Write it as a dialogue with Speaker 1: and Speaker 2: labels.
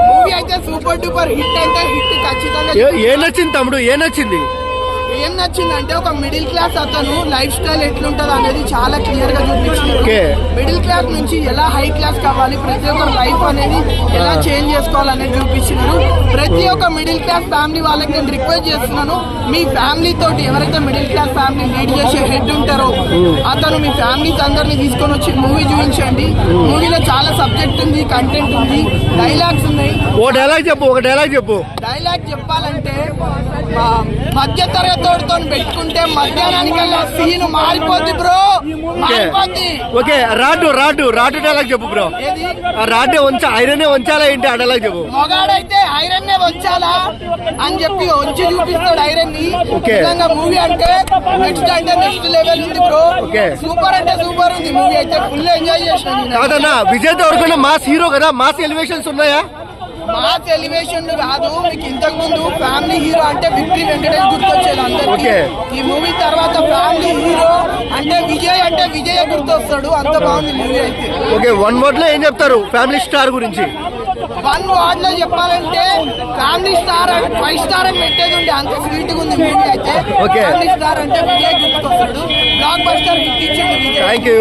Speaker 1: Movie అయితే super duper hit అయితే hit ఖచ్చితంగా.
Speaker 2: ఏం నచ్చింది తమ్ముడు, ఏం నచ్చింది?
Speaker 1: ఏం నచ్చిందంటే ఒక మిడిల్ క్లాస్ అతను లైఫ్ స్టైల్ ఎట్లుంటది అనేది చాలా క్లియర్ గా చూపించింది. మిడిల్ క్లాస్ నుంచి ఎలా హై క్లాస్ కావాలి, ప్రతి ఒక్క లైఫ్ అనేది ఎలా చేంజ్ చేసుకోవాలనేది చూపించినారు. ప్రతి ఒక్క మిడిల్ క్లాస్ ఫ్యామిలీ వాళ్ళకి నేను రిక్వెస్ట్ చేస్తున్నాను, మీ ఫ్యామిలీ తోటి ఎవరైతే మిడిల్ క్లాస్ ఫ్యామిలీ లీడ్ చేసే హెడ్ ఉంటారో అతను మీ ఫ్యామిలీస్ అందరినీ తీసుకొని వచ్చి మూవీ చూపించండి. మూవీలో చాలా సబ్జెక్ట్ ఉంది, కంటెంట్ ఉంది, డైలాగ్స్ ఉన్నాయి.
Speaker 2: ఒక డైలాగ్ చెప్పు.
Speaker 1: డైలాగ్ చెప్పాలంటే మధ్య తరగతితో పెట్టుకుంటే మధ్యాహ్నానికల్లా సీన్ మారిపోద్ది బ్రో, మారిపోద్ది.
Speaker 2: ఓకే, రాడ్డు డైలాగ్ చెప్పు బ్రో. రాడ్డే ఐరన్ వంచాలా ఏంటి? ఆ డైలాగ్ చెప్పు.
Speaker 1: మగాడైతే ఐరన్ వంచాలా అని చెప్పి వంచి చూపిస్తాడు ఐరన్ ని. నిజంగా మూవీ అంటే నెక్స్ట్ లెవెల్ ఉంది బ్రో. సూపర్ అంటే సూపర్ ఉంది మూవీ అయితే, ఫుల్ ఎంజాయ్ చేసాను.
Speaker 2: కాదన్నా, విజయ్ దేవరకొండ మాస్ హీరో కదా, మాస్ ఎలివేషన్స్ ఉన్నాయా?
Speaker 1: మాస్ ఎలివేషన్ కాదు, మీకు ఇంతకు ముందు ఫ్యామిలీ హీరో అంటే విక్టరీ వెంకటేష్ గుర్తొచ్చేది అందరికి. ఈ మూవీ తర్వాత ఫ్యామిలీ హీరో అంటే విజయ్ గుర్తొస్తాడు. అంత బాగుంది మూవీ అయితే.
Speaker 2: ఓకే, 1 word లో ఏం చెప్తారు ఫ్యామిలీ స్టార్ గురించి?
Speaker 1: 1 word లో చెప్పాలంటే ఫ్యామిలీ స్టార్ 5 స్టార్ అని పెట్టేది ఉండే, అంత స్వీట్ గా ఉంది మూవీ అయితే. ఫ్యామిలీ స్టార్ అంటే విజయ్ గుర్తొస్తాడు. బ్లాక్ బస్టర్ హిట్ ఇచ్చిండు విజయ్.
Speaker 2: Thank you.